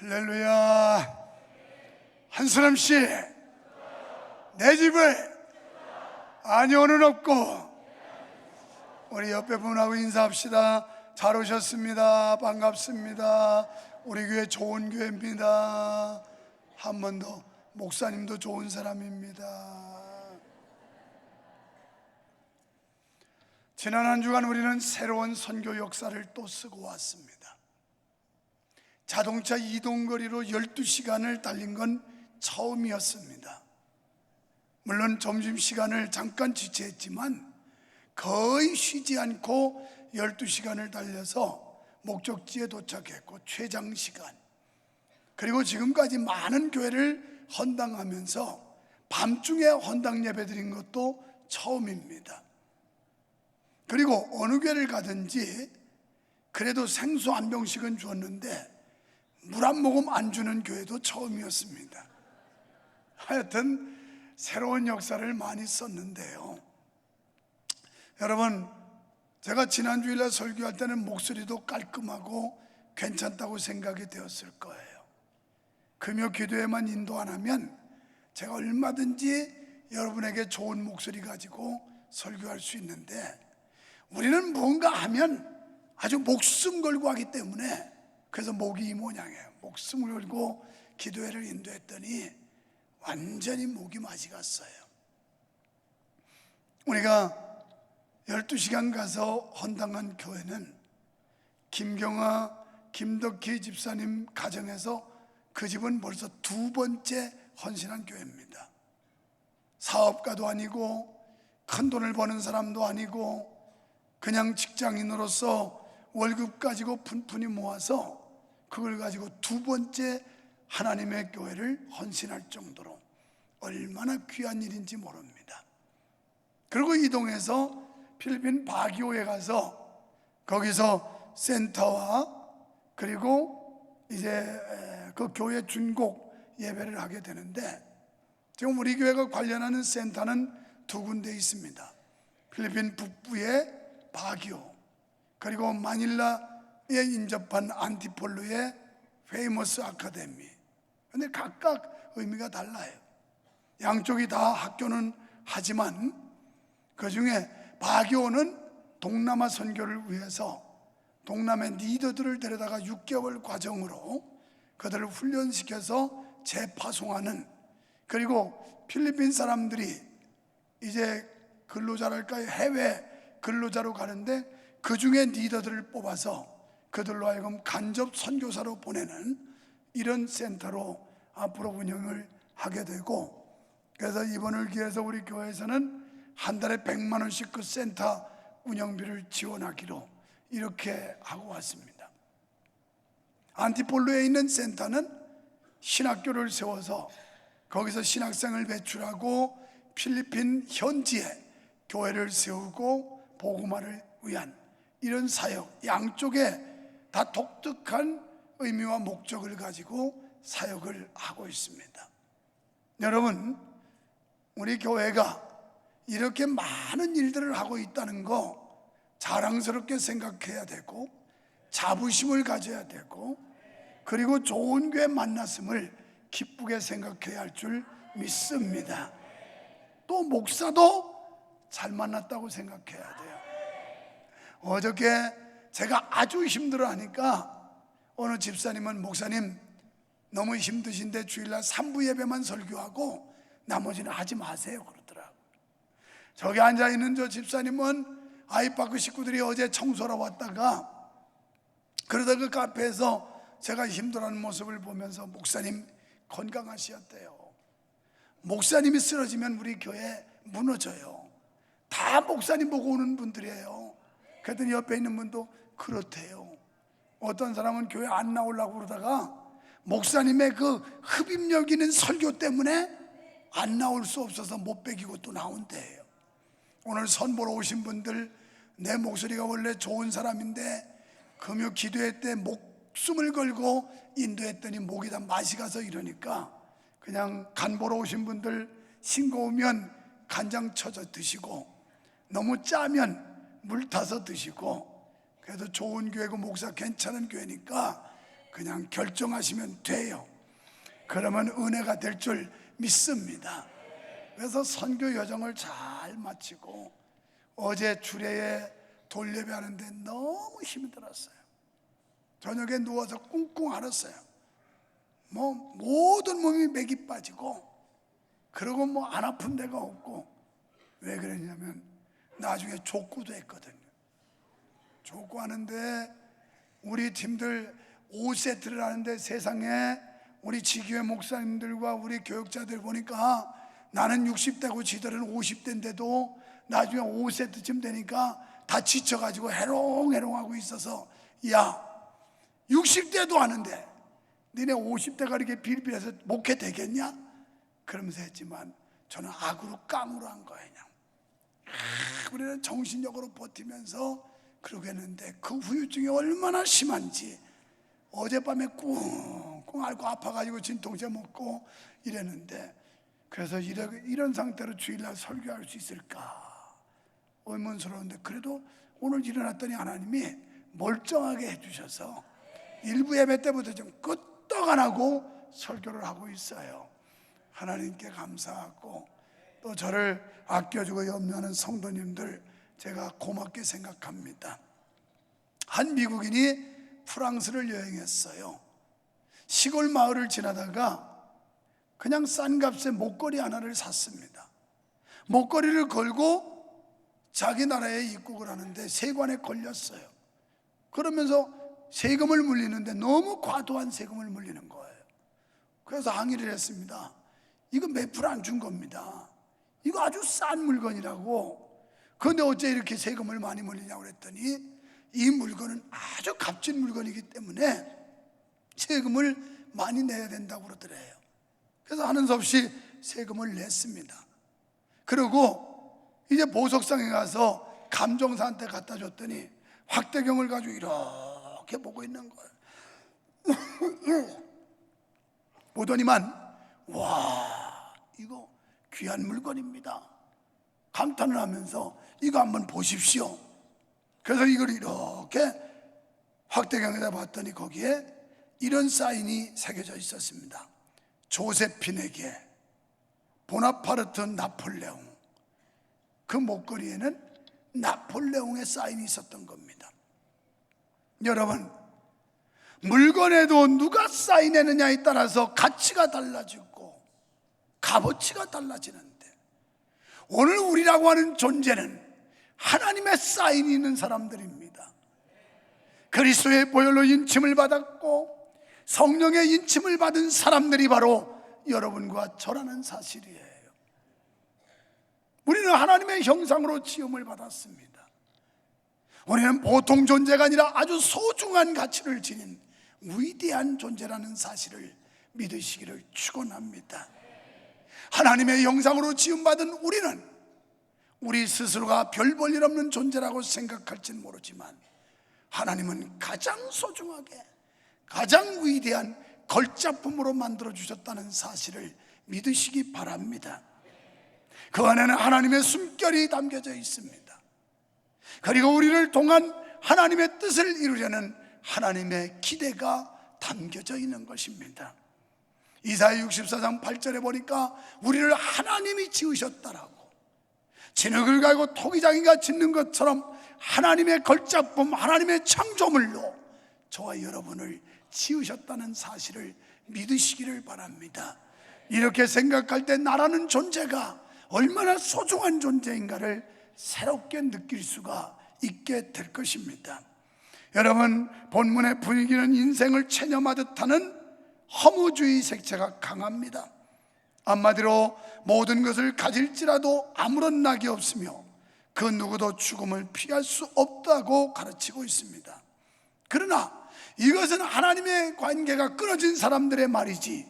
할렐루야. 한 사람씩 내 집에 안위원은 없고. 우리 옆에 분하고 인사합시다. 잘 오셨습니다. 반갑습니다. 우리 교회 좋은 교회입니다. 한 번 더, 목사님도 좋은 사람입니다. 지난 한 주간 우리는 새로운 선교 역사를 또 쓰고 왔습니다. 자동차 이동거리로 12시간을 달린 건 처음이었습니다. 물론 점심시간을 잠깐 지체했지만 거의 쉬지 않고 12시간을 달려서 목적지에 도착했고, 최장시간, 그리고 지금까지 많은 교회를 헌당하면서 밤중에 헌당 예배 드린 것도 처음입니다. 그리고 어느 교회를 가든지 그래도 생수 한 병씩은 주었는데 물 한 모금 안 주는 교회도 처음이었습니다. 하여튼 새로운 역사를 많이 썼는데요. 여러분, 제가 지난 주일날 설교할 때는 목소리도 깔끔하고 괜찮다고 생각이 되었을 거예요. 금요 기도에만 인도 안 하면 제가 얼마든지 여러분에게 좋은 목소리 가지고 설교할 수 있는데, 우리는 뭔가 하면 아주 목숨 걸고 하기 때문에, 그래서 목이 이 모양이에요. 목숨을 걸고 기도회를 인도했더니 완전히 목이 마시 갔어요. 우리가 12시간 가서 헌당한 교회는 김경아, 김덕희 집사님 가정에서 그 집은 벌써 두 번째 헌신한 교회입니다. 사업가도 아니고 큰 돈을 버는 사람도 아니고 그냥 직장인으로서 월급 가지고 푼푼히 모아서 그걸 가지고 두 번째 하나님의 교회를 헌신할 정도로 얼마나 귀한 일인지 모릅니다. 그리고 이동해서 필리핀 바기오에 가서 거기서 센터와 그리고 이제 그 교회 준곡 예배를 하게 되는데, 지금 우리 교회가 관련하는 센터는 두 군데 있습니다. 필리핀 북부의 바기오, 그리고 마닐라에 인접한 안티폴로의 페이머스 아카데미. 근데 각각 의미가 달라요. 양쪽이 다 학교는 하지만 그 중에 바기오는 동남아 선교를 위해서 동남의 리더들을 데려다가 6개월 과정으로 그들을 훈련시켜서 재파송하는, 그리고 필리핀 사람들이 이제 근로자랄까요, 해외 근로자로 가는데 그 중에 리더들을 뽑아서 그들로 하여금 간접 선교사로 보내는 이런 센터로 앞으로 운영을 하게 되고, 그래서 이번을 기해서 우리 교회에서는 한 달에 100만 원씩 그 센터 운영비를 지원하기로 이렇게 하고 왔습니다. 안티폴로에 있는 센터는 신학교를 세워서 거기서 신학생을 배출하고 필리핀 현지에 교회를 세우고 복음화를 위한 이런 사역, 양쪽에 다 독특한 의미와 목적을 가지고 사역을 하고 있습니다. 여러분, 우리 교회가 이렇게 많은 일들을 하고 있다는 거 자랑스럽게 생각해야 되고, 자부심을 가져야 되고, 그리고 좋은 교회 만났음을 기쁘게 생각해야 할 줄 믿습니다. 또 목사도 잘 만났다고 생각해야 돼요. 어저께 제가 아주 힘들어하니까 어느 집사님은 목사님 너무 힘드신데 주일날 3부 예배만 설교하고 나머지는 하지 마세요 그러더라고요. 저기 앉아있는 저 집사님은 아이파크 식구들이 어제 청소하러 왔다가 그러다 그 카페에서 제가 힘들어하는 모습을 보면서 목사님 건강하시었대요. 목사님이 쓰러지면 우리 교회 무너져요. 다 목사님 보고 오는 분들이에요. 그랬더니 옆에 있는 분도 그렇대요. 어떤 사람은 교회 안 나오려고 그러다가 목사님의 그 흡입력 있는 설교 때문에 안 나올 수 없어서 못 배기고 또 나온대요. 오늘 선보러 오신 분들, 내 목소리가 원래 좋은 사람인데 금요 기도회 때 목숨을 걸고 인도했더니 목이 다 맛이 가서 이러니까 그냥 간 보러 오신 분들 싱거우면 간장 쳐서 드시고, 너무 짜면 물 타서 드시고, 그래도 좋은 교회고 목사 괜찮은 교회니까 그냥 결정하시면 돼요. 그러면 은혜가 될 줄 믿습니다. 그래서 선교 여정을 잘 마치고 어제 주례에 돌예배 하는데 너무 힘이 들었어요. 저녁에 누워서 꿍꿍 앓았어요. 모든 몸이 맥이 빠지고, 그리고 안 아픈 데가 없고. 왜 그랬냐면 나중에 족구도 했거든요. 족구하는데 우리 팀들 5세트를 하는데 세상에 우리 지교회 목사님들과 우리 교육자들 보니까 나는 60대고 지들은 50대인데도 나중에 5세트쯤 되니까 다 지쳐가지고 해롱해롱하고 있어서, 야, 60대도 하는데 니네 50대가 이렇게 빌빌해서 목회 되겠냐? 그러면서 했지만 저는 악으로 깡으로 한 거예요. 그냥 우리는 정신력으로 버티면서 그러고 했는데 그 후유증이 얼마나 심한지 어젯밤에 꿍꿍 앓고 아파가지고 진통제 먹고 이랬는데, 그래서 이런 상태로 주일날 설교할 수 있을까 의문스러운데, 그래도 오늘 일어났더니 하나님이 멀쩡하게 해주셔서 일부 예배 때부터 좀 끄떡 안 하고 설교를 하고 있어요. 하나님께 감사하고, 또 저를 아껴주고 염려하는 성도님들 제가 고맙게 생각합니다. 한 미국인이 프랑스를 여행했어요. 시골 마을을 지나다가 그냥 싼 값에 목걸이 하나를 샀습니다. 목걸이를 걸고 자기 나라에 입국을 하는데 세관에 걸렸어요. 그러면서 세금을 물리는데 너무 과도한 세금을 물리는 거예요. 그래서 항의를 했습니다. 이거 몇 프로 안 준 겁니다. 이거 아주 싼 물건이라고. 그런데 어째 이렇게 세금을 많이 물리냐고 그랬더니 이 물건은 아주 값진 물건이기 때문에 세금을 많이 내야 된다고 그러더래요. 그래서 하는 수 없이 세금을 냈습니다. 그리고 이제 보석상에 가서 감정사한테 갖다 줬더니 확대경을 가지고 이렇게 보고 있는 거예요. 보더니만, 와, 이거 귀한 물건입니다. 감탄을 하면서 이거 한번 보십시오. 그래서 이걸 이렇게 확대경에다 봤더니 거기에 이런 사인이 새겨져 있었습니다. 조세핀에게 보나파르트 나폴레옹. 그 목걸이에는 나폴레옹의 사인이 있었던 겁니다. 여러분, 물건에도 누가 사인했느냐에 따라서 가치가 달라지고 값어치가 달라지는데, 오늘 우리라고 하는 존재는 하나님의 사인이 있는 사람들입니다. 그리스도의 보혈로 인침을 받았고 성령의 인침을 받은 사람들이 바로 여러분과 저라는 사실이에요. 우리는 하나님의 형상으로 지음을 받았습니다. 우리는 보통 존재가 아니라 아주 소중한 가치를 지닌 위대한 존재라는 사실을 믿으시기를 축원합니다. 하나님의 형상으로 지음받은 우리는 우리 스스로가 별 볼 일 없는 존재라고 생각할지는 모르지만 하나님은 가장 소중하게 가장 위대한 걸작품으로 만들어주셨다는 사실을 믿으시기 바랍니다. 그 안에는 하나님의 숨결이 담겨져 있습니다. 그리고 우리를 통한 하나님의 뜻을 이루려는 하나님의 기대가 담겨져 있는 것입니다. 이사야 64장 8절에 보니까 우리를 하나님이 지으셨다라고, 진흙을 갈고 토기장이가 짓는 것처럼 하나님의 걸작품, 하나님의 창조물로 저와 여러분을 지으셨다는 사실을 믿으시기를 바랍니다. 이렇게 생각할 때 나라는 존재가 얼마나 소중한 존재인가를 새롭게 느낄 수가 있게 될 것입니다. 여러분, 본문의 분위기는 인생을 체념하듯 하는 허무주의 색채가 강합니다. 한마디로 모든 것을 가질지라도 아무런 낙이 없으며 그 누구도 죽음을 피할 수 없다고 가르치고 있습니다. 그러나 이것은 하나님의 관계가 끊어진 사람들의 말이지,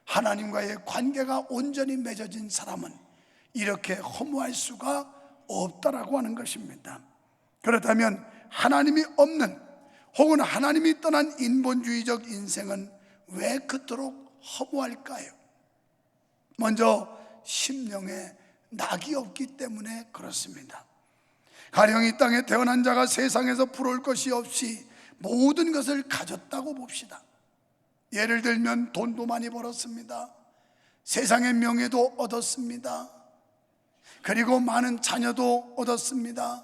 하나님과의 관계가 온전히 맺어진 사람은 이렇게 허무할 수가 없다라고 하는 것입니다. 그렇다면 하나님이 없는 혹은 하나님이 떠난 인본주의적 인생은 왜 그토록 허무할까요? 먼저 심령에 낙이 없기 때문에 그렇습니다. 가령 이 땅에 태어난 자가 세상에서 부러울 것이 없이 모든 것을 가졌다고 봅시다. 예를 들면 돈도 많이 벌었습니다. 세상의 명예도 얻었습니다. 그리고 많은 자녀도 얻었습니다.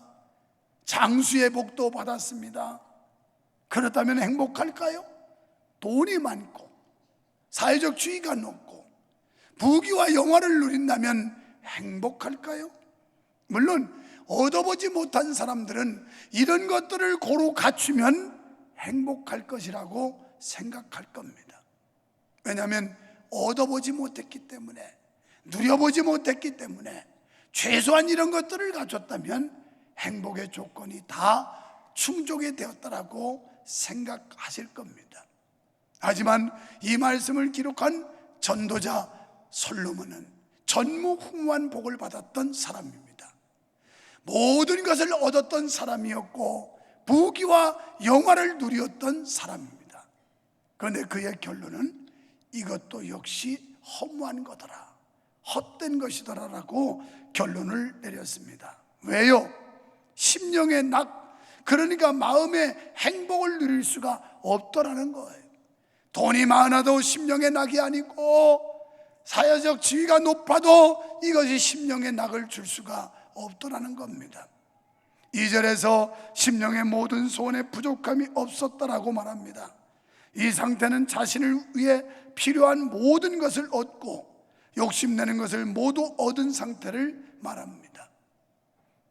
장수의 복도 받았습니다. 그렇다면 행복할까요? 돈이 많고 사회적 지위가 높고 부귀와 영화를 누린다면 행복할까요? 물론 얻어보지 못한 사람들은 이런 것들을 고루 갖추면 행복할 것이라고 생각할 겁니다. 왜냐하면 얻어보지 못했기 때문에, 누려보지 못했기 때문에, 최소한 이런 것들을 갖췄다면 행복의 조건이 다 충족이 되었다라고 생각하실 겁니다. 하지만 이 말씀을 기록한 전도자 솔로몬은 전무후무한 복을 받았던 사람입니다. 모든 것을 얻었던 사람이었고 부귀와 영화를 누렸던 사람입니다. 그런데 그의 결론은 이것도 역시 허무한 거더라, 헛된 것이더라라고 결론을 내렸습니다. 왜요? 심령의 낙, 그러니까 마음의 행복을 누릴 수가 없더라는 거예요. 돈이 많아도 심령의 낙이 아니고 사회적 지위가 높아도 이것이 심령의 낙을 줄 수가 없더라는 겁니다. 2절에서 심령의 모든 소원에 부족함이 없었다라고 말합니다. 이 상태는 자신을 위해 필요한 모든 것을 얻고 욕심내는 것을 모두 얻은 상태를 말합니다.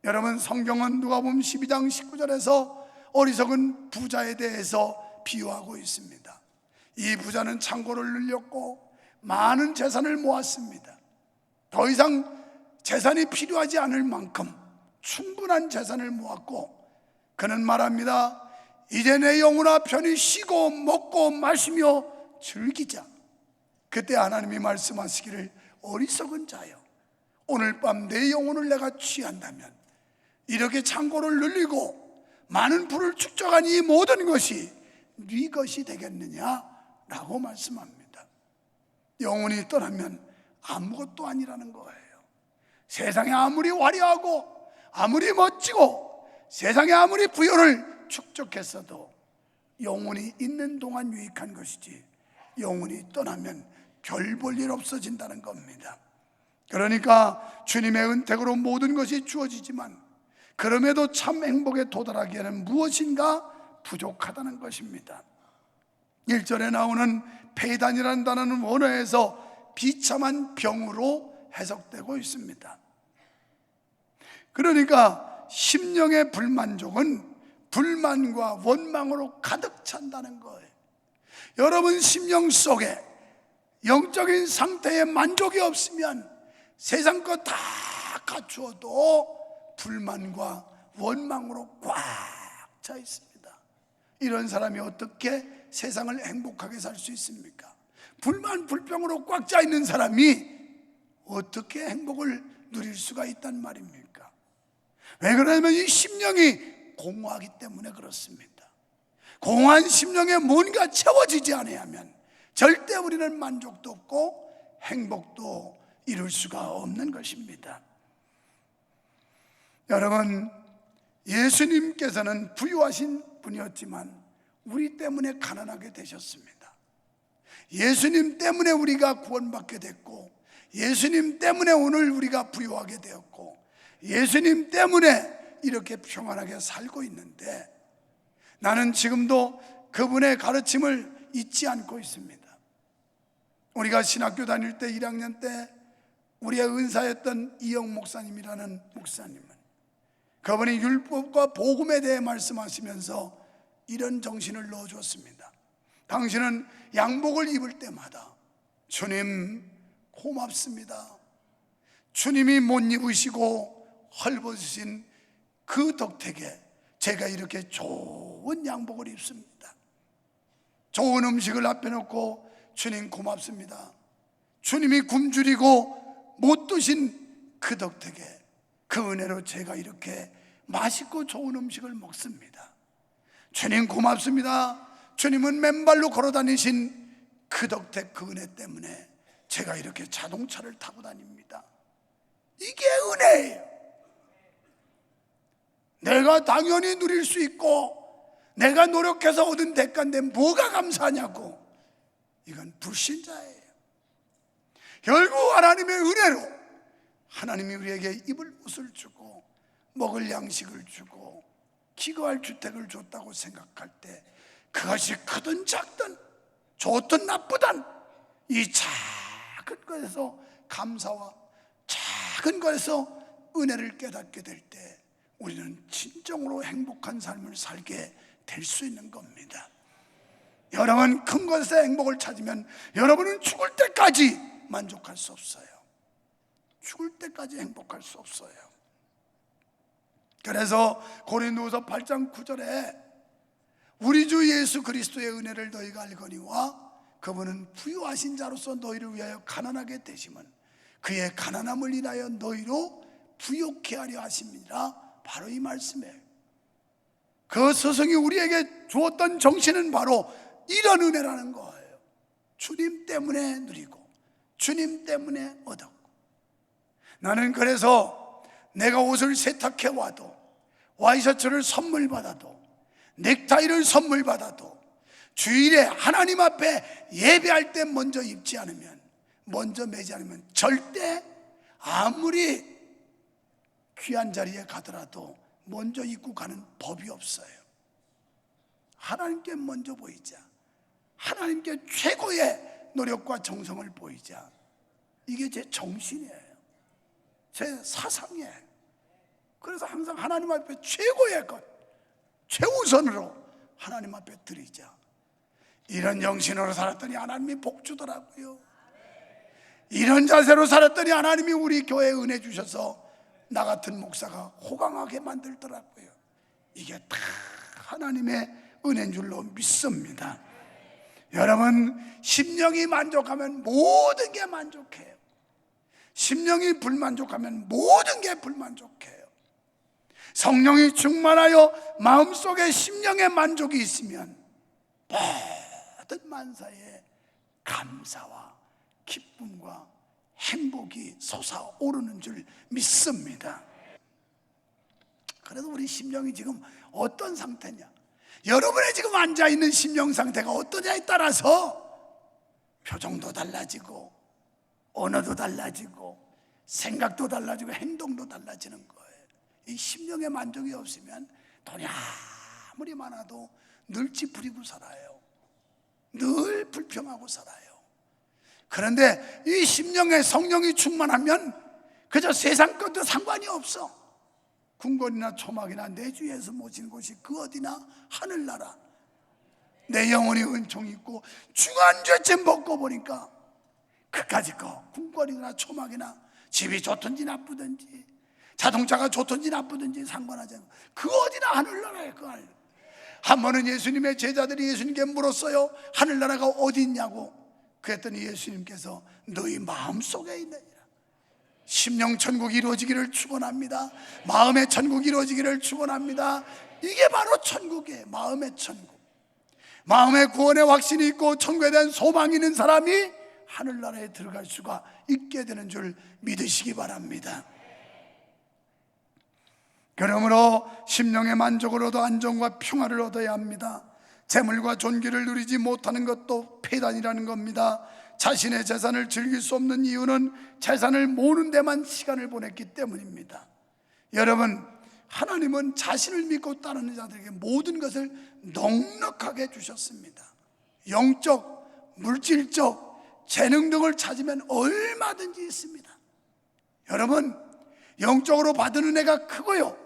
여러분, 성경은 누가복음 12장 19절에서 어리석은 부자에 대해서 비유하고 있습니다. 이 부자는 창고를 늘렸고 많은 재산을 모았습니다. 더 이상 재산이 필요하지 않을 만큼 충분한 재산을 모았고 그는 말합니다. 이제 내 영혼아 편히 쉬고 먹고 마시며 즐기자. 그때 하나님이 말씀하시기를 어리석은 자여, 오늘 밤 내 영혼을 내가 취한다면 이렇게 창고를 늘리고 많은 부를 축적한 이 모든 것이 네 것이 되겠느냐라고 말씀합니다. 영혼이 떠나면 아무것도 아니라는 거예요. 세상에 아무리 화려하고 아무리 멋지고 세상에 아무리 부여를 축적했어도 영혼이 있는 동안 유익한 것이지 영혼이 떠나면 별 볼 일 없어진다는 겁니다. 그러니까 주님의 은택으로 모든 것이 주어지지만 그럼에도 참 행복에 도달하기에는 무엇인가 부족하다는 것입니다. 1절에 나오는 폐단이라는 단어는 원어에서 비참한 병으로 해석되고 있습니다. 그러니까 심령의 불만족은 불만과 원망으로 가득 찬다는 거예요. 여러분 심령 속에 영적인 상태에 만족이 없으면 세상 것 다 갖추어도 불만과 원망으로 꽉 차 있습니다. 이런 사람이 어떻게 세상을 행복하게 살 수 있습니까? 불만, 불평으로 꽉 차 있는 사람이 어떻게 행복을 누릴 수가 있단 말입니까? 왜 그러냐면 이 심령이 공허하기 때문에 그렇습니다. 공허한 심령에 뭔가 채워지지 않으면 절대 우리는 만족도 없고 행복도 이룰 수가 없는 것입니다. 여러분, 예수님께서는 부유하신 분이었지만 우리 때문에 가난하게 되셨습니다. 예수님 때문에 우리가 구원받게 됐고 예수님 때문에 오늘 우리가 부유하게 되었고 예수님 때문에 이렇게 평안하게 살고 있는데 나는 지금도 그분의 가르침을 잊지 않고 있습니다. 우리가 신학교 다닐 때 1학년 때 우리의 은사였던 이영 목사님이라는 목사님은 그분이 율법과 복음에 대해 말씀하시면서 이런 정신을 넣어줬습니다. 당신은 양복을 입을 때마다 주님 고맙습니다. 주님이 못 입으시고 헐벗으신 그 덕택에 제가 이렇게 좋은 양복을 입습니다. 좋은 음식을 앞에 놓고 주님 고맙습니다. 주님이 굶주리고 못 드신 그 덕택에 그 은혜로 제가 이렇게 맛있고 좋은 음식을 먹습니다. 주님 고맙습니다. 주님은 맨발로 걸어 다니신 그 덕택 그 은혜 때문에 제가 이렇게 자동차를 타고 다닙니다. 이게 은혜예요. 내가 당연히 누릴 수 있고 내가 노력해서 얻은 대가인데 뭐가 감사하냐고. 이건 불신자예요. 결국 하나님의 은혜로 하나님이 우리에게 입을 옷을 주고 먹을 양식을 주고 기거할 주택을 줬다고 생각할 때 그것이 크든 작든 좋든 나쁘든 이 작은 것에서 감사와 작은 것에서 은혜를 깨닫게 될 때 우리는 진정으로 행복한 삶을 살게 될 수 있는 겁니다. 여러분 큰 것에서 행복을 찾으면 여러분은 죽을 때까지 만족할 수 없어요. 죽을 때까지 행복할 수 없어요. 그래서 고린도후서 8장 9절에 우리 주 예수 그리스도의 은혜를 너희가 알거니와 그분은 부유하신 자로서 너희를 위하여 가난하게 되심은 그의 가난함을 인하여 너희로 부욕케 하려 하심이라. 바로 이 말씀이에요. 그 스승이 우리에게 주었던 정신은 바로 이런 은혜라는 거예요. 주님 때문에 누리고 주님 때문에 얻었고, 나는 그래서 내가 옷을 세탁해 와도 와이셔츠를 선물 받아도 넥타이를 선물 받아도 주일에 하나님 앞에 예배할 때 먼저 입지 않으면, 먼저 매지 않으면 절대 아무리 귀한 자리에 가더라도 먼저 입고 가는 법이 없어요. 하나님께 먼저 보이자, 하나님께 최고의 노력과 정성을 보이자. 이게 제 정신이에요. 제 사상이에요. 그래서 항상 하나님 앞에 최고의 것, 최우선으로 하나님 앞에 드리자. 이런 정신으로 살았더니 하나님이 복 주더라고요. 이런 자세로 살았더니 하나님이 우리 교회에 은혜 주셔서 나 같은 목사가 호강하게 만들더라고요. 이게 다 하나님의 은혜인 줄로 믿습니다. 여러분, 심령이 만족하면 모든 게 만족해요. 심령이 불만족하면 모든 게 불만족해요. 성령이 충만하여 마음속에 심령의 만족이 있으면 모든 만사에 감사와 기쁨과 행복이 솟아오르는 줄 믿습니다. 그래도 우리 심령이 지금 어떤 상태냐, 여러분의 지금 앉아있는 심령 상태가 어떠냐에 따라서 표정도 달라지고 언어도 달라지고 생각도 달라지고 행동도 달라지는 거예요. 이 심령의 만족이 없으면 돈이 아무리 많아도 늘 찌푸리고 살아요. 늘 불평하고 살아요. 그런데 이 심령에 성령이 충만하면 그저 세상 것도 상관이 없어. 궁궐이나 초막이나 내 주 예수 모시는 곳이 그 어디나 하늘나라. 내 영혼이 은총이 있고 중한 죄쯤 먹고 보니까 그까짓 거, 궁궐이나 초막이나 집이 좋든지 나쁘든지 자동차가 좋든지 나쁘든지 상관하지 않고 그 어디나 하늘나라에 그 알. 한 번은 예수님의 제자들이 예수님께 물었어요. 하늘나라가 어디 있냐고. 그랬더니 예수님께서 너희 마음속에 있느니라. 심령 천국이 이루어지기를 축원합니다. 마음의 천국이 이루어지기를 축원합니다. 이게 바로 천국이에요. 마음의 천국. 마음의 구원의 확신이 있고 천국에 대한 소망이 있는 사람이 하늘나라에 들어갈 수가 있게 되는 줄 믿으시기 바랍니다. 그러므로 심령의 만족을 얻어 안정과 평화를 얻어야 합니다. 재물과 존귀를 누리지 못하는 것도 폐단이라는 겁니다. 자신의 재산을 즐길 수 없는 이유는 재산을 모으는 데만 시간을 보냈기 때문입니다. 여러분, 하나님은 자신을 믿고 따르는 자들에게 모든 것을 넉넉하게 주셨습니다. 영적, 물질적, 재능 등을 찾으면 얼마든지 있습니다. 여러분, 영적으로 받은 은혜가 크고요,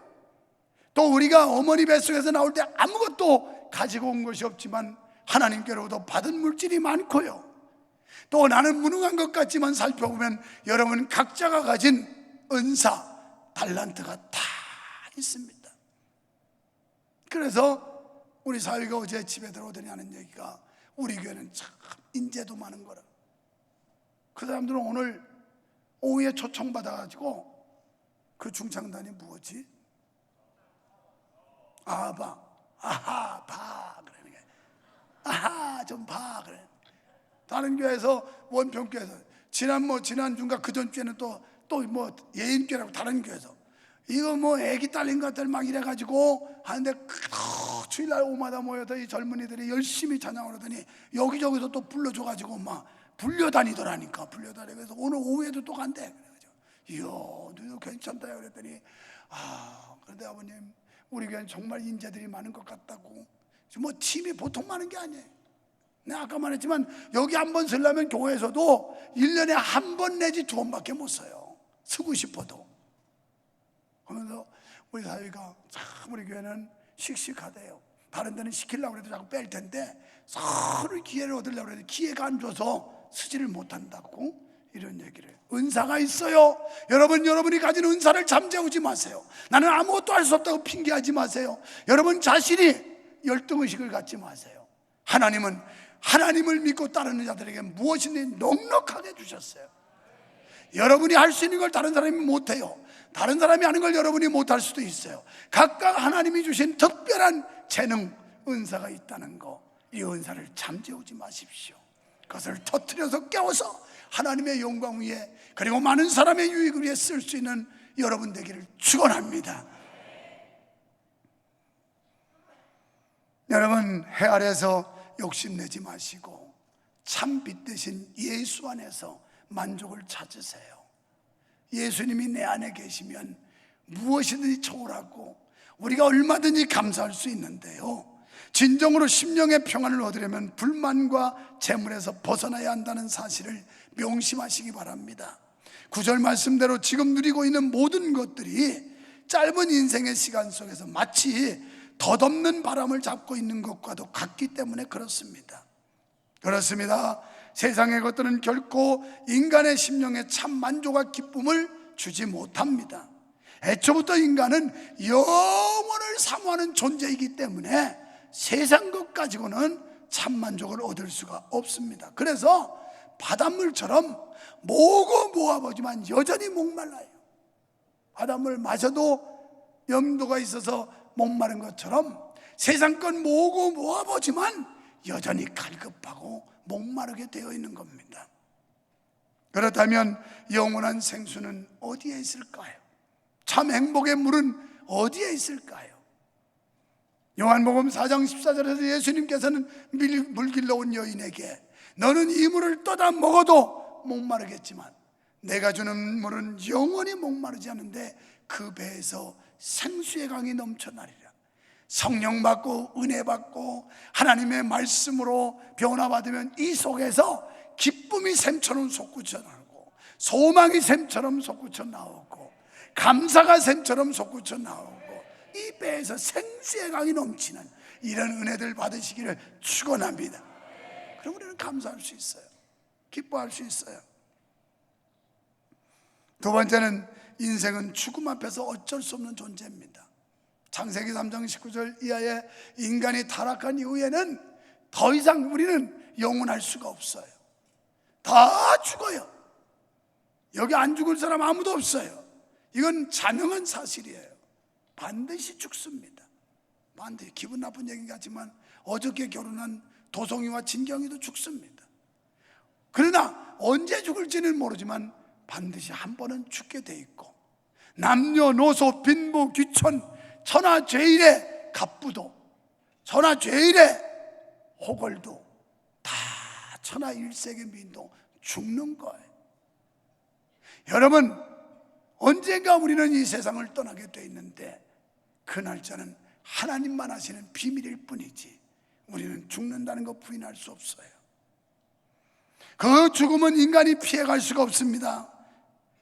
또 우리가 어머니 뱃속에서 나올 때 아무것도 가지고 온 것이 없지만 하나님께로부터 받은 물질이 많고요, 또 나는 무능한 것 같지만 살펴보면 여러분 각자가 가진 은사, 달란트가 다 있습니다. 그래서 우리 사위가 어제 집에 들어오더니 하는 얘기가 우리 교회는 참 인재도 많은 거라. 그 사람들은 오늘 오후에 초청받아가지고 그 중창단이 뭐지? 아하 봐 그러는 게 아하 좀 봐 그래. 다른 교회에서 원평교회에서 지난 주인가 그전 주에는 또 뭐 예인교회라고 다른 교회에서 이거 뭐 애기 딸린 것들 막 이래가지고 하는데 주일날 오마다 모여서 이 젊은이들이 열심히 찬양을 하더니 여기저기서 또 불러줘가지고 막 불려다니더라니까. 불려다니면서 오늘 오후에도 또 간대. 그래가지고 이야 너도 괜찮다 그랬더니 그런데 아버님 우리 교회는 정말 인재들이 많은 것 같다고. 뭐 팀이 보통 많은 게 아니에요. 내가 아까 말했지만 여기 한 번 쓰려면 교회에서도 1년에 한 번 내지 2번밖에 못 써요. 쓰고 싶어도. 그러면서 우리 사위가 참 우리 교회는 씩씩하대요. 다른 데는 시키려고 해도 자꾸 뺄 텐데 서로 기회를 얻으려고 해도 기회가 안 줘서 쓰지를 못한다고 이런 얘기를 해요. 은사가 있어요. 여러분이 가진 은사를 잠재우지 마세요. 나는 아무것도 할 수 없다고 핑계하지 마세요. 여러분 자신이 열등의식을 갖지 마세요. 하나님은 하나님을 믿고 따르는 자들에게 무엇이든지 넉넉하게 주셨어요. 여러분이 할 수 있는 걸 다른 사람이 못해요. 다른 사람이 하는 걸 여러분이 못할 수도 있어요. 각각 하나님이 주신 특별한 재능, 은사가 있다는 거, 이 은사를 잠재우지 마십시오. 그것을 터뜨려서 깨워서 하나님의 영광 위에 그리고 많은 사람의 유익을 위해 쓸 수 있는 여러분 되기를 축원합니다. 여러분 해 아래서 욕심내지 마시고 참 빛 대신 예수 안에서 만족을 찾으세요. 예수님이 내 안에 계시면 무엇이든지 초월하고 우리가 얼마든지 감사할 수 있는데요, 진정으로 심령의 평안을 얻으려면 불만과 재물에서 벗어나야 한다는 사실을 명심하시기 바랍니다. 9절 말씀대로 지금 누리고 있는 모든 것들이 짧은 인생의 시간 속에서 마치 덧없는 바람을 잡고 있는 것과도 같기 때문에 그렇습니다. 세상의 것들은 결코 인간의 심령에 참 만족과 기쁨을 주지 못합니다. 애초부터 인간은 영원을 사모하는 존재이기 때문에 세상 것 가지고는 참 만족을 얻을 수가 없습니다. 그래서 바닷물처럼 모고 모아보지만 여전히 목말라요. 바닷물 마셔도 염도가 있어서 목마른 것처럼 세상 건 모고 모아보지만 여전히 갈급하고 목마르게 되어 있는 겁니다. 그렇다면 영원한 생수는 어디에 있을까요? 참 행복의 물은 어디에 있을까요? 요한복음 4장 14절에서 예수님께서는 물 길러 온 여인에게 너는 이 물을 떠다 먹어도 목마르겠지만 내가 주는 물은 영원히 목마르지 않는데 그 배에서 생수의 강이 넘쳐나리라. 성령 받고 은혜 받고 하나님의 말씀으로 변화받으면 이 속에서 기쁨이 샘처럼 솟구쳐 나오고 소망이 샘처럼 솟구쳐 나오고 감사가 샘처럼 솟구쳐 나오고 이 배에서 생수의 강이 넘치는 이런 은혜들 받으시기를 축원합니다. 그럼 우리는 감사할 수 있어요. 기뻐할 수 있어요. 두 번째는 인생은 죽음 앞에서 어쩔 수 없는 존재입니다. 창세기 3장 19절 이하에 인간이 타락한 이후에는 더 이상 우리는 영원할 수가 없어요. 다 죽어요. 여기 안 죽을 사람 아무도 없어요. 이건 자명한 사실이에요. 반드시 죽습니다. 반드시. 기분 나쁜 얘기 같지만 어저께 결혼한 도성이와 진경이도 죽습니다. 그러나 언제 죽을지는 모르지만 반드시 한 번은 죽게 돼 있고 남녀노소 빈부 귀천 천하죄일의 갑부도 천하죄일의 호걸도 다 천하일색의 민도 죽는 거예요. 여러분 언젠가 우리는 이 세상을 떠나게 돼 있는데 그 날짜는 하나님만 아시는 비밀일 뿐이지 우리는 죽는다는 거 부인할 수 없어요. 그 죽음은 인간이 피해갈 수가 없습니다.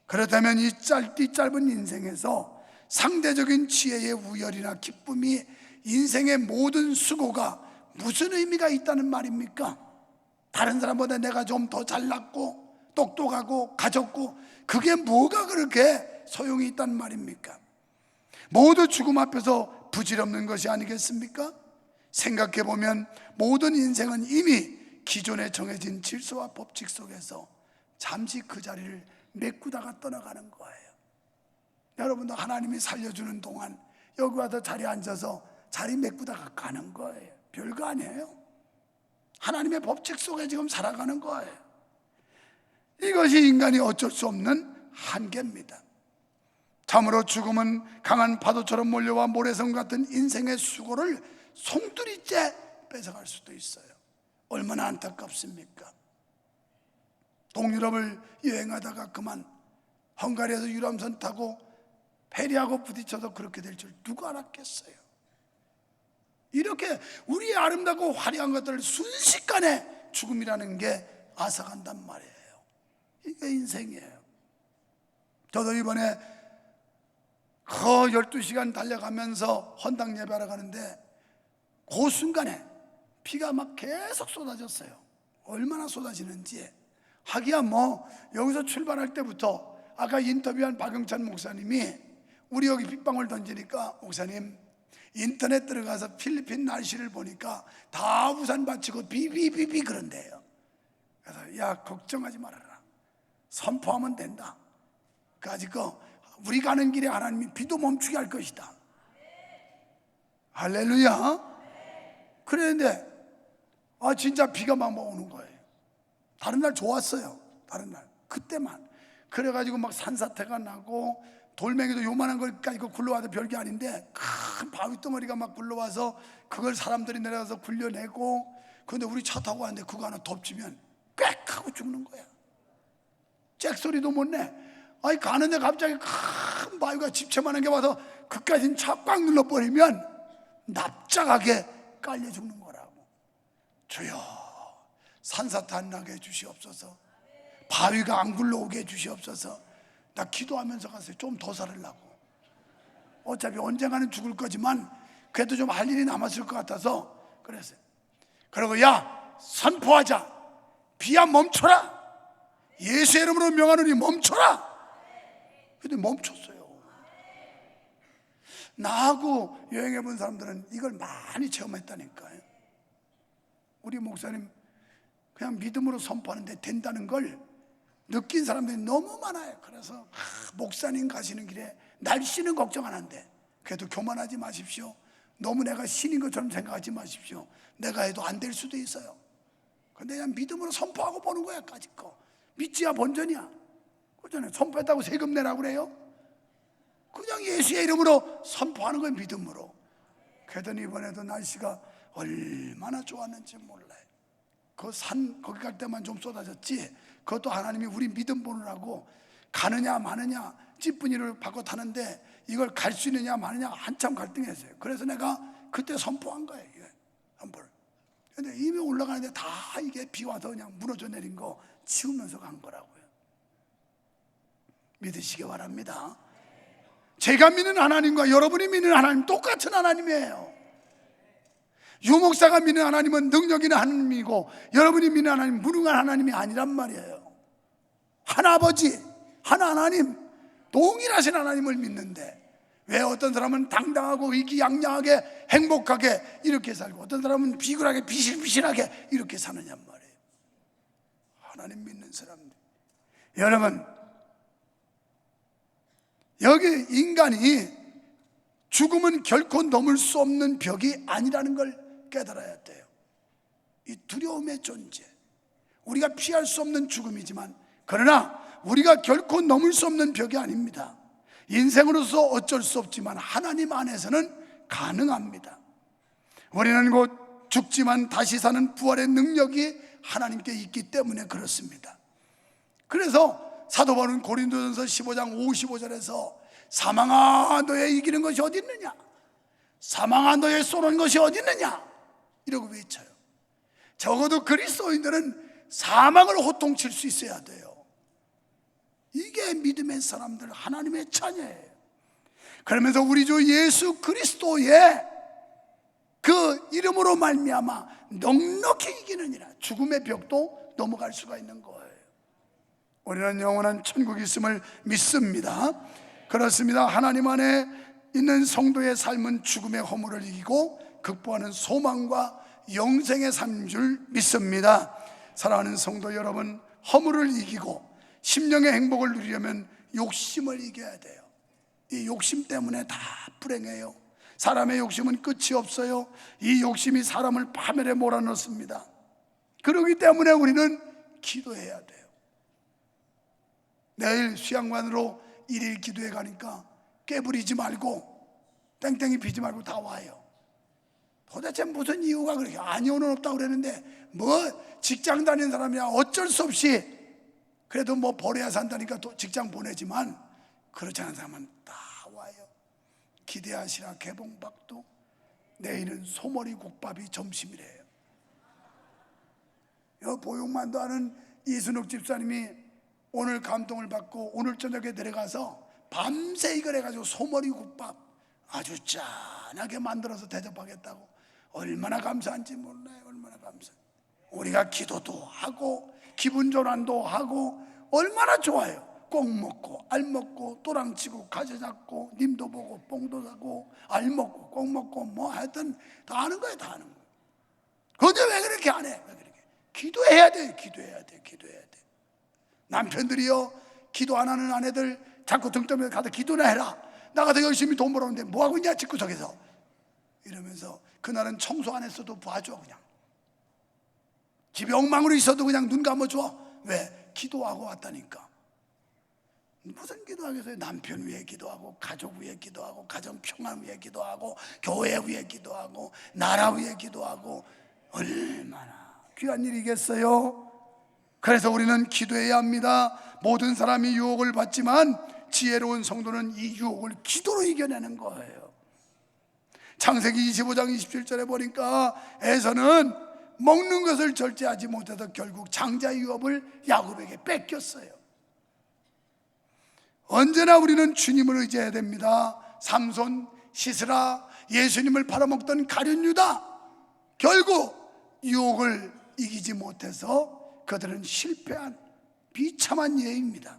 그렇다면 이 짧은 인생에서 상대적인 지혜의 우열이나 기쁨이 인생의 모든 수고가 무슨 의미가 있다는 말입니까? 다른 사람보다 내가 좀 더 잘났고 똑똑하고 가졌고 그게 뭐가 그렇게 소용이 있다는 말입니까? 모두 죽음 앞에서 부질없는 것이 아니겠습니까? 생각해보면 모든 인생은 이미 기존에 정해진 질서와 법칙 속에서 잠시 그 자리를 메꾸다가 떠나가는 거예요. 여러분도 하나님이 살려주는 동안 여기 와서 자리에 앉아서 자리 메꾸다가 가는 거예요. 별거 아니에요. 하나님의 법칙 속에 지금 살아가는 거예요. 이것이 인간이 어쩔 수 없는 한계입니다. 참으로 죽음은 강한 파도처럼 몰려와 모래성 같은 인생의 수고를 송두리째 뺏어갈 수도 있어요. 얼마나 안타깝습니까? 동유럽을 여행하다가 그만 헝가리에서 유람선 타고 페리하고 부딪혀서 그렇게 될 줄 누가 알았겠어요? 이렇게 우리의 아름답고 화려한 것들을 순식간에 죽음이라는 게 앗아간단 말이에요. 이게 인생이에요. 저도 이번에 12시간 달려가면서 헌당 예배하러 가는데 그 순간에 비가 막 계속 쏟아졌어요. 얼마나 쏟아지는지. 하기야 뭐 여기서 출발할 때부터 아까 인터뷰한 박영찬 목사님이 우리 여기 빗방울 던지니까 목사님 인터넷 들어가서 필리핀 날씨를 보니까 다 우산 받치고 비비비비 그런대요. 그래서 야 걱정하지 말아라. 선포하면 된다. 가지고 우리 가는 길에 하나님이 비도 멈추게 할 것이다. 할렐루야. 그랬는데 진짜 비가 막 오는 거예요. 다른 날 좋았어요. 다른 날 그때만. 그래가지고 막 산사태가 나고 돌멩이도 요만한 걸 가지고 굴러와도 별게 아닌데 큰 바위덩어리가 막 굴러와서 그걸 사람들이 내려가서 굴려내고, 그런데 우리 차 타고 왔는데 그거 하나 덮치면 꽥 하고 죽는 거야. 잭소리도 못 내. 아니 가는데 갑자기 큰 바위가 집채만한 게 와서 그까진 차 꽉 눌러버리면 납작하게 깔려 죽는 거라고. 주여 산사태 안 나게 해주시옵소서. 바위가 안 굴러오게 해주시옵소서. 나 기도하면서 갔어요. 좀 더 살으려고. 어차피 언젠가는 죽을 거지만 그래도 좀 할 일이 남았을 것 같아서 그랬어요. 그리고 야 선포하자. 비야 멈춰라. 예수의 이름으로 명하노니 멈춰라. 근데 멈췄어요. 나하고 여행해 본 사람들은 이걸 많이 체험했다니까요. 우리 목사님 그냥 믿음으로 선포하는데 된다는 걸 느낀 사람들이 너무 많아요. 그래서 목사님 가시는 길에 날씨는 걱정 안 한대. 그래도 교만하지 마십시오. 너무 내가 신인 것처럼 생각하지 마십시오. 내가 해도 안 될 수도 있어요. 근데 그냥 믿음으로 선포하고 보는 거야. 까짓 거 믿지야 본전이야. 그전에 선포했다고 세금 내라고 그래요? 그냥 예수의 이름으로 선포하는 거예요. 믿음으로. 그랬더니 이번에도 날씨가 얼마나 좋았는지 몰라요. 그 산 거기 갈 때만 좀 쏟아졌지, 그것도 하나님이 우리 믿음 보느라고 가느냐 마느냐 찌뿌니를 바꿔 타는데 이걸 갈 수 있느냐 마느냐 한참 갈등했어요. 그래서 내가 그때 선포한 거예요. 선포를. 근데 이미 올라가는데 다 이게 비 와서 그냥 무너져 내린 거 치우면서 간 거라고요. 믿으시기 바랍니다. 제가 믿는 하나님과 여러분이 믿는 하나님 똑같은 하나님이에요. 유목사가 믿는 하나님은 능력 있는 하나님이고 여러분이 믿는 하나님은 무능한 하나님이 아니란 말이에요. 하나 아버지, 하나 하나님, 동일하신 하나님을 믿는데 왜 어떤 사람은 당당하고 의기양양하게 행복하게 이렇게 살고 어떤 사람은 비굴하게 비실비실하게 이렇게 사느냐 말이에요. 하나님 믿는 사람들. 여러분, 여기 인간이 죽음은 결코 넘을 수 없는 벽이 아니라는 걸 깨달아야 돼요. 이 두려움의 존재, 우리가 피할 수 없는 죽음이지만 그러나 우리가 결코 넘을 수 없는 벽이 아닙니다. 인생으로서 어쩔 수 없지만 하나님 안에서는 가능합니다. 우리는 곧 죽지만 다시 사는 부활의 능력이 하나님께 있기 때문에 그렇습니다. 그래서 사도 바울은 고린도전서 15장 55절에서 사망아 너의 이기는 것이 어디 있느냐, 사망아 너의 쏘는 것이 어디 있느냐 이러고 외쳐요. 적어도 그리스도인들은 사망을 호통칠 수 있어야 돼요. 이게 믿음의 사람들 하나님의 자녀예요. 그러면서 우리 주 예수 그리스도의 그 이름으로 말미암아 넉넉히 이기느니라. 죽음의 벽도 넘어갈 수가 있는 거예요. 우리는 영원한 천국이 있음을 믿습니다. 그렇습니다. 하나님 안에 있는 성도의 삶은 죽음의 허물을 이기고 극복하는 소망과 영생의 삶인 줄 믿습니다. 사랑하는 성도 여러분, 허물을 이기고 심령의 행복을 누리려면 욕심을 이겨야 돼요. 이 욕심 때문에 다 불행해요. 사람의 욕심은 끝이 없어요. 이 욕심이 사람을 파멸에 몰아넣습니다. 그렇기 때문에 우리는 기도해야 돼요. 내일 수양관으로 일일 기도회 가니까 깨부리지 말고 땡땡이 피지 말고 다 와요. 도대체 무슨 이유가 그렇게 아니오는 없다고 그랬는데 뭐 직장 다니는 사람이야 어쩔 수 없이 그래도 뭐 벌어야 산다니까 또 직장 보내지만 그렇지 않은 사람은 다 와요. 기대하시라 개봉박도 내일은 소머리 국밥이 점심이래요. 보육만도 하는 이순옥 집사님이 오늘 감동을 받고 오늘 저녁에 내려가서 밤새 이걸 해가지고 소머리 국밥 아주 짠하게 만들어서 대접하겠다고. 얼마나 감사한지 몰라요. 얼마나 감사. 우리가 기도도 하고 기분 전환도 하고 얼마나 좋아요. 꼭 먹고 알 먹고 또랑치고 가지 잡고 님도 보고 뽕도 사고 알 먹고 꼭 먹고 뭐 하여튼 다 하는 거예요. 다 하는 거예요. 그런데 왜 그렇게 안 해? 왜 그렇게? 기도해야 돼. 기도해야 돼. 기도해야 돼. 남편들이요 기도 안 하는 아내들 자꾸 등떠면서 가서 기도나 해라. 나가서 열심히 돈 벌었는데 뭐하고 있냐 집구석에서 이러면서 그날은 청소 안 했어도 봐줘. 그냥 집에 엉망으로 있어도 그냥 눈 감아줘. 왜? 기도하고 왔다니까. 무슨 기도하겠어요? 남편 위해 기도하고 가족 위해 기도하고 가정 평안 위해 기도하고 교회 위해 기도하고 나라 위해 기도하고 얼마나 귀한 일이겠어요. 그래서 우리는 기도해야 합니다. 모든 사람이 유혹을 받지만 지혜로운 성도는 이 유혹을 기도로 이겨내는 거예요. 창세기 25장 27절에 보니까 에서는 먹는 것을 절제하지 못해서 결국 장자 유업을 야곱에게 뺏겼어요. 언제나 우리는 주님을 의지해야 됩니다. 삼손, 시스라, 예수님을 팔아먹던 가룟 유다, 결국 유혹을 이기지 못해서 그들은 실패한 비참한 예입니다.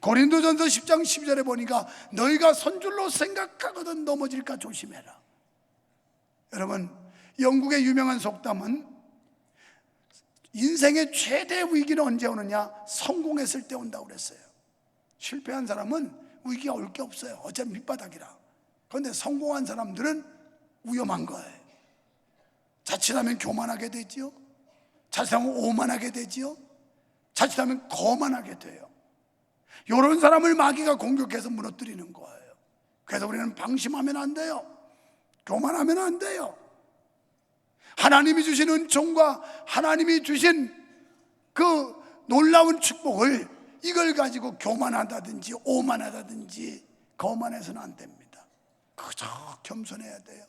고린도전서 10장 12절에 보니까 너희가 선줄로 생각하거든 넘어질까 조심해라. 여러분, 영국의 유명한 속담은 인생의 최대 위기는 언제 오느냐? 성공했을 때 온다고 그랬어요. 실패한 사람은 위기가 올 게 없어요. 어차피 밑바닥이라. 그런데 성공한 사람들은 위험한 거예요. 자칫하면 교만하게 되지요. 자칫하면 오만하게 되지요. 자칫하면 거만하게 돼요. 이런 사람을 마귀가 공격해서 무너뜨리는 거예요. 그래서 우리는 방심하면 안 돼요. 교만하면 안 돼요. 하나님이 주신 은총과 하나님이 주신 그 놀라운 축복을 이걸 가지고 교만하다든지 오만하다든지 거만해서는 안 됩니다. 그저 겸손해야 돼요.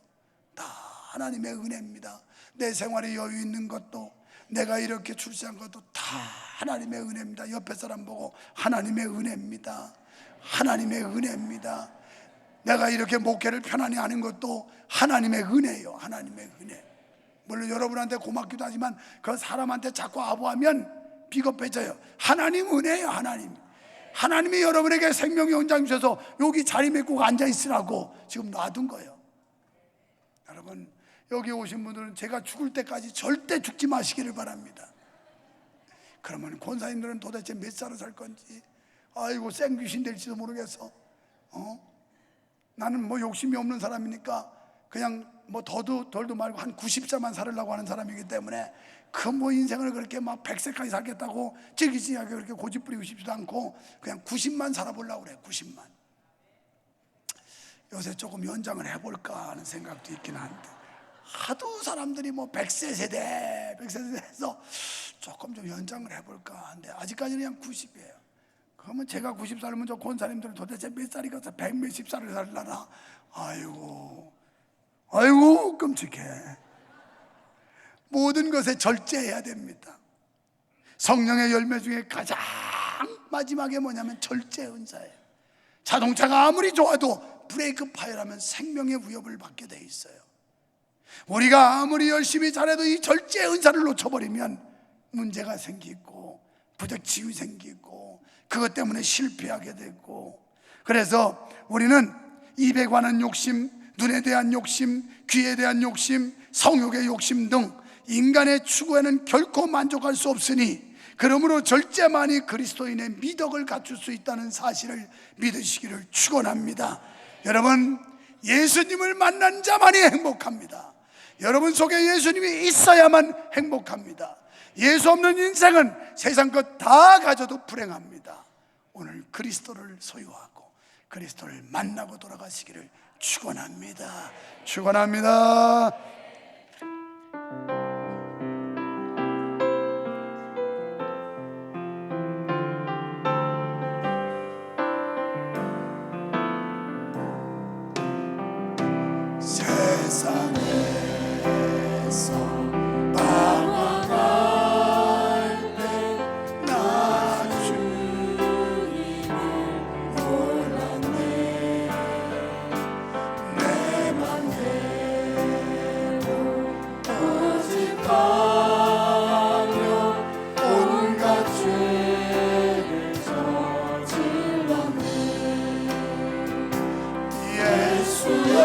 다 하나님의 은혜입니다. 내 생활에 여유 있는 것도, 내가 이렇게 출세한 것도 다 하나님의 은혜입니다. 옆에 사람 보고 하나님의 은혜입니다. 하나님의 은혜입니다. 내가 이렇게 목회를 편안히 하는 것도 하나님의 은혜예요. 하나님의 은혜. 물론 여러분한테 고맙기도 하지만 그 사람한테 자꾸 아부하면 비겁해져요. 하나님 은혜예요. 하나님이 여러분에게 생명의 연장 주셔서 여기 자리매고 앉아있으라고 지금 놔둔 거예요. 여러분, 여기 오신 분들은 제가 죽을 때까지 절대 죽지 마시기를 바랍니다. 그러면 권사님들은 도대체 몇 살을 살 건지, 아이고 생귀신 될지도 모르겠어. 나는 뭐 욕심이 없는 사람이니까 그냥 뭐 더도 덜도 말고 한 90살만 살으려고 하는 사람이기 때문에 그 뭐 인생을 그렇게 막 100세까지 살겠다고 찌기찌기하게 그렇게 고집부리고 싶지도 않고 그냥 90만 살아보려고 그래. 90만. 요새 조금 연장을 해볼까 하는 생각도 있긴 한데, 하도 사람들이 뭐 100세 세대 해서 조금 좀 연장을 해볼까 하는데 아직까지는 그냥 90이에요. 그러면 제가 90 살면 저 권사님들은 도대체 몇 살이 가서 100 몇십 살을 살려나? 아이고 끔찍해. 모든 것에 절제해야 됩니다. 성령의 열매 중에 가장 마지막에 뭐냐면 절제 은사예요. 자동차가 아무리 좋아도 브레이크 파열하면 생명의 위협을 받게 돼 있어요. 우리가 아무리 열심히 잘해도 이 절제 은사를 놓쳐버리면 문제가 생기고 부닥침이 생기고 그것 때문에 실패하게 되고, 그래서 우리는 입에 관한 욕심, 눈에 대한 욕심, 귀에 대한 욕심, 성욕의 욕심 등 인간의 추구에는 결코 만족할 수 없으니, 그러므로 절제만이 그리스도인의 미덕을 갖출 수 있다는 사실을 믿으시기를 축원합니다. 여러분, 예수님을 만난 자만이 행복합니다. 여러분 속에 예수님이 있어야만 행복합니다. 예수 없는 인생은 세상 것 다 가져도 불행합니다. 오늘 그리스도를 소유하고 그리스도를 만나고 돌아가시기를 축원합니다. 축원합니다. 세상에서 방황할 때 나 주님을 몰랐네. 내 맘대로 고집하며 온갖 죄를 저질렀네. 예수여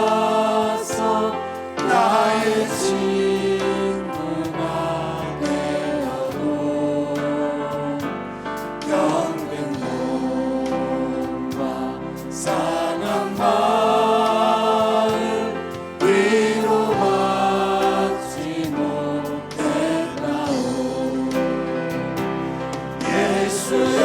찾아와서 나의 친구가 되어도 병든 몸과 상한 마음 위로받지 못했다오. 예수여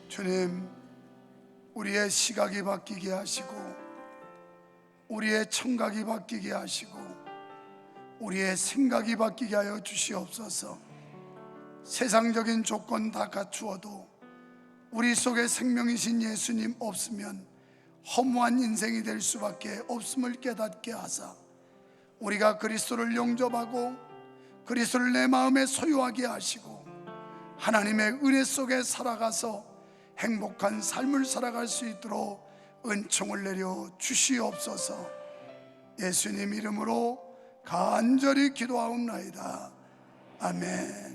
주님, 우리의 시각이 바뀌게 하시고 우리의 청각이 바뀌게 하시고 우리의 생각이 바뀌게 하여 주시옵소서. 세상적인 조건 다 갖추어도 우리 속에 생명이신 예수님 없으면 허무한 인생이 될 수밖에 없음을 깨닫게 하사 우리가 그리스도를 영접하고 그리스도를 내 마음에 소유하게 하시고 하나님의 은혜 속에 살아가서 행복한 삶을 살아갈 수 있도록 은총을 내려 주시옵소서. 예수님 이름으로 간절히 기도하옵나이다. 아멘.